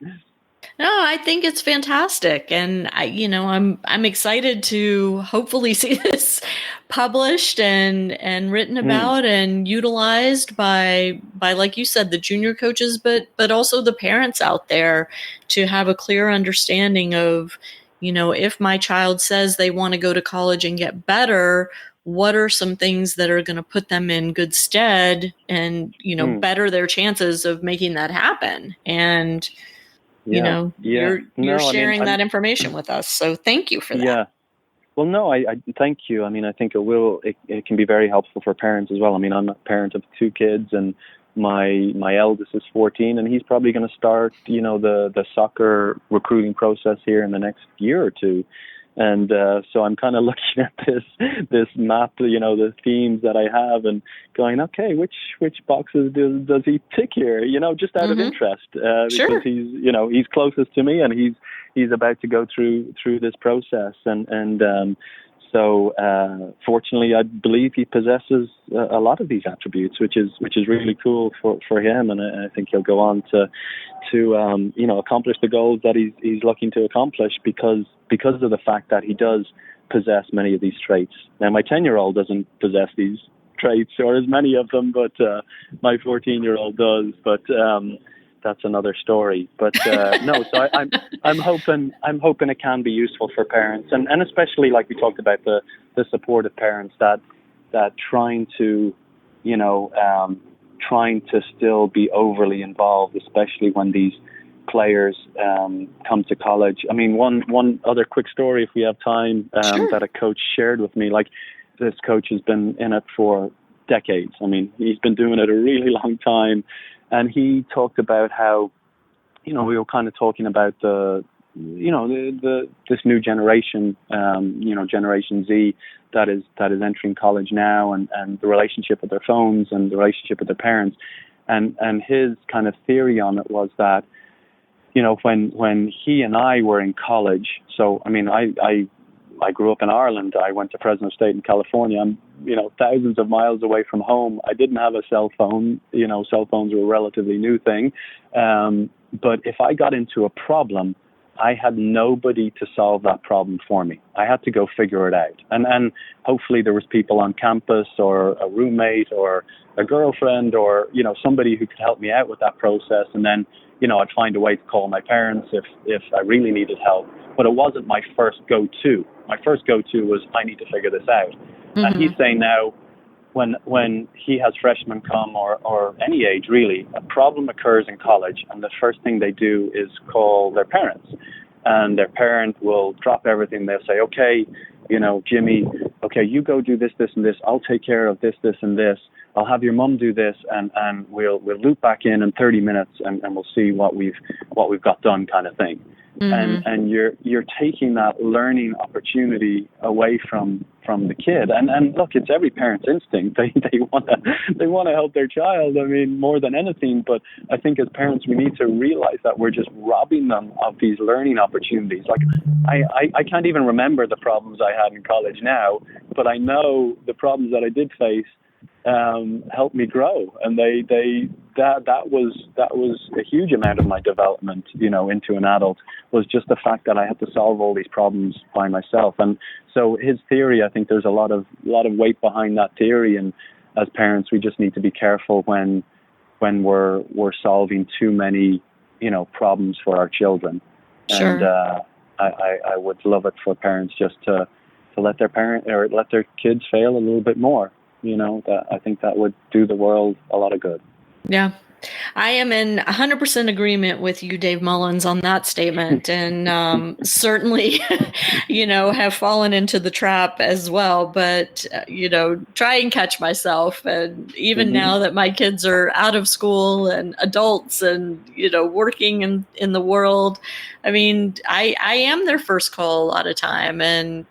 No, I think it's fantastic, and I'm excited to hopefully see this published and written about and utilized by like you said, the junior coaches, but also the parents out there, to have a clear understanding of, if my child says they want to go to college and get better, what are some things that are going to put them in good stead and, better their chances of making that happen. And, you're sharing that information with us. So thank you for that. Yeah. Well, no, I thank you. I mean, I think it can be very helpful for parents as well. I mean, I'm a parent of 2 kids, and my eldest is 14, and he's probably going to start, the soccer recruiting process here in the next year or 2. And so I'm kind of looking at this map, the themes that I have, and going, okay, which boxes does he tick here? Just out of interest, because he's closest to me, and he's about to go through this process, and so fortunately, I believe he possesses a lot of these attributes, which is really cool for him, and I think he'll go on to accomplish the goals that he's looking to accomplish because of the fact that he does possess many of these traits. Now, my 10-year-old doesn't possess these traits or as many of them, but my 14-year-old does. But that's another story. But no, so I'm hoping it can be useful for parents, and especially like we talked about the supportive parents that trying to still be overly involved, especially when these players come to college. I mean, one other quick story, if we have time, that a coach shared with me. Like, this coach has been in it for decades. I mean, he's been doing it a really long time. And he talked about how, we were kind of talking about this new generation, Generation Z that is entering college now, and the relationship with their phones and the relationship with their parents. And his kind of theory on it was that, when he and I were in college, so, I mean, I grew up in Ireland. I went to Fresno State in California. I'm thousands of miles away from home. I didn't have a cell phone. Cell phones were a relatively new thing. But if I got into a problem, I had nobody to solve that problem for me. I had to go figure it out. And hopefully there was people on campus or a roommate or a girlfriend or, somebody who could help me out with that process. And then, I'd find a way to call my parents if I really needed help. But it wasn't my first go-to. My first go-to was, I need to figure this out. Mm-hmm. And he's saying now, when he has freshmen come or any age really, a problem occurs in college, and the first thing they do is call their parents. And their parent will drop everything. They'll say, okay, Jimmy, okay, you go do this, this, and this. I'll take care of this, this, and this. I'll have your mom do this, and we'll loop back in 30 minutes, and we'll see what we've got done, kind of thing. Mm-hmm. And you're taking that learning opportunity away from the kid. And look, it's every parent's instinct. They want to help their child. I mean, more than anything. But I think as parents, we need to realize that we're just robbing them of these learning opportunities. Like I can't even remember the problems I had in college now, but I know the problems that I did face helped me grow, and that was a huge amount of my development, into an adult, was just the fact that I had to solve all these problems by myself. And so his theory, I think there's a lot of weight behind that theory, and as parents, we just need to be careful when we're solving too many, problems for our children. Sure. And I would love it for parents just to let their kids fail a little bit more. That I think that would do the world a lot of good. Yeah. I am in 100% agreement with you, Dave Mullins, on that statement. And certainly, have fallen into the trap as well. But, try and catch myself. And even mm-hmm. now that my kids are out of school and adults and, working in the world, I mean, I am their first call a lot of time. And,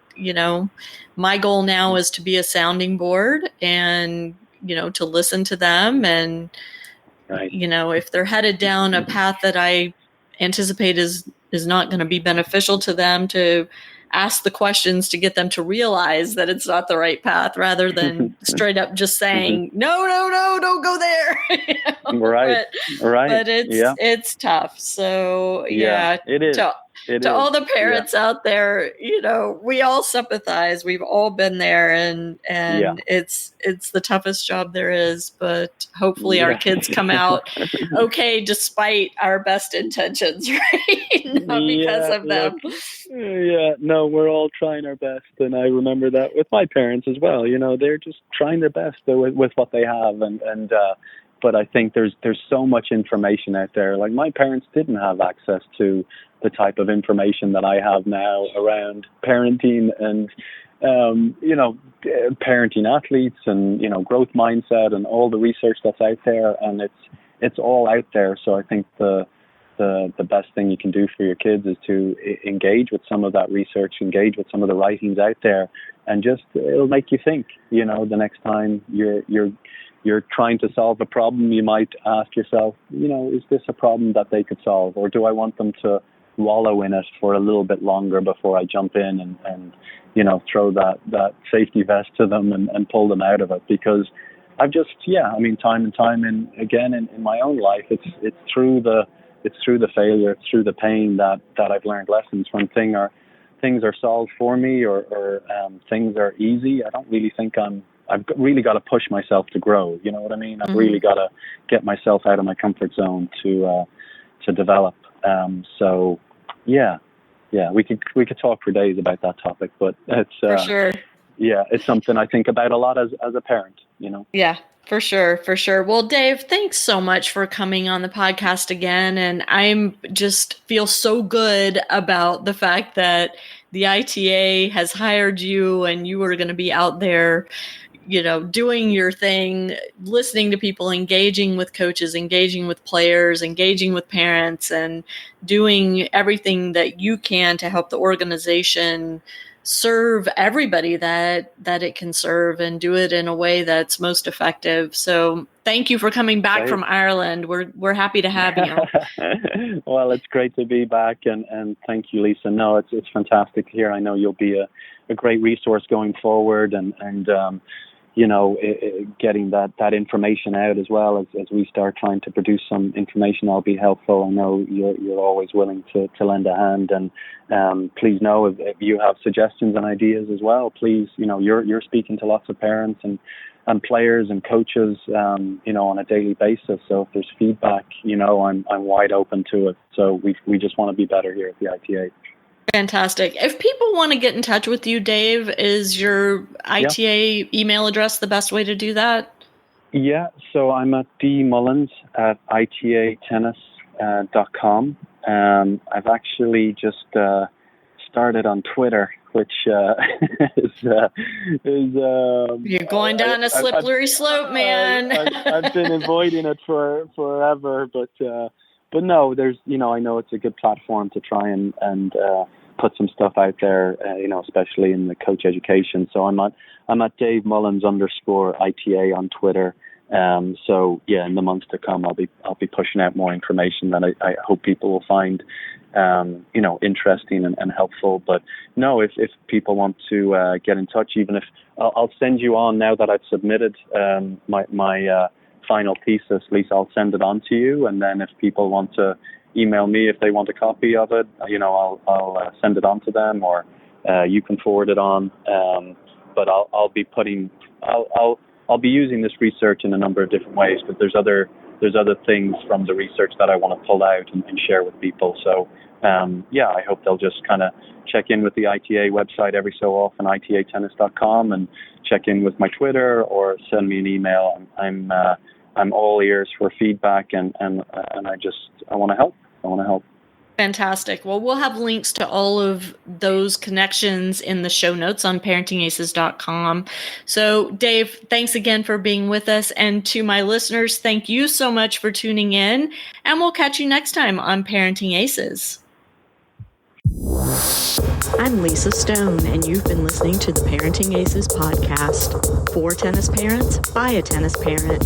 my goal now is to be a sounding board and, to listen to them. And, right. If they're headed down a path that I anticipate is not going to be beneficial to them, to ask the questions to get them to realize that it's not the right path, rather than straight up just saying, no, don't go there. Right. But it's tough. So yeah, it is. To all the parents out there, we all sympathize. We've all been there, and it's the toughest job there is. But hopefully, our kids come out okay, despite our best intentions, right? Not because of them. No, we're all trying our best, and I remember that with my parents as well. They're just trying their best with what they have, and but I think there's so much information out there. Like, my parents didn't have access to the type of information that I have now around parenting and, parenting athletes and, growth mindset and all the research that's out there. And it's all out there. So I think the best thing you can do for your kids is to engage with some of that research, engage with some of the writings out there, and it'll make you think. The next time you're trying to solve a problem, you might ask yourself, is this a problem that they could solve, or do I want them to wallow in it for a little bit longer before I jump in and throw that safety vest to them and pull them out of it? Because I've just, time and time and again in my own life, it's through the failure, it's through the pain that I've learned lessons. When things are solved for me or things are easy, I don't really think I've really got to push myself to grow. You know what I mean? I've really got to get myself out of my comfort zone to develop. So we could talk for days about that topic, but it's for sure. Yeah, it's something I think about a lot as a parent. Yeah. For sure. Well, Dave, thanks so much for coming on the podcast again. And I'm just feel so good about the fact that the ITA has hired you and you are going to be out there, doing your thing, listening to people, engaging with coaches, engaging with players, engaging with parents, and doing everything that you can to help the organization serve everybody that it can serve, and do it in a way that's most effective. So thank you for coming back from Ireland. We're happy to have you. Well, it's great to be back, and thank you, Lisa. No, it's fantastic here. I know you'll be a great resource going forward, and getting that information out as well as we start trying to produce some information that'll be helpful. I know you're always willing to lend a hand, and please know if you have suggestions and ideas as well. Please, you're speaking to lots of parents and players and coaches, on a daily basis. So if there's feedback, I'm wide open to it. So we just want to be better here at the ITA. Fantastic. If people want to get in touch with you, Dave, is your ITA email address the best way to do that? Yeah, so I'm at dmullins@itatennis.com. I've actually just started on Twitter, which is you're going down a slippery slope, man. I've been avoiding it for forever, but no, there's I know it's a good platform to try and put some stuff out there, especially in the coach education. So I'm at Dave Mullins _ITA on Twitter. So yeah, in the months to come, I'll be pushing out more information that I hope people will find interesting and helpful. But no, if people want to get in touch, even if I'll send you on now that I've submitted my final thesis, Lisa, I'll send it on to you, and then if people want to email me if they want a copy of it, I'll send it on to them, or you can forward it on. But I'll be using this research in a number of different ways, but there's other things from the research that I want to pull out and share with people. So I hope they'll just kind of check in with the ITA website every so often, itatennis.com, and check in with my Twitter or send me an email. I'm all ears for feedback, and I want to help. Fantastic. Well, we'll have links to all of those connections in the show notes on ParentingAces.com. So, Dave, thanks again for being with us. And to my listeners, thank you so much for tuning in. And we'll catch you next time on Parenting Aces. I'm Lisa Stone, and you've been listening to the Parenting Aces podcast. For tennis parents, by a tennis parent.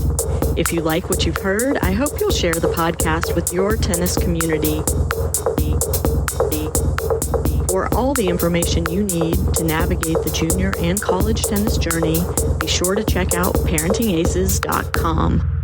If you like what you've heard, I hope you'll share the podcast with your tennis community. For all the information you need to navigate the junior and college tennis journey, be sure to check out ParentingAces.com.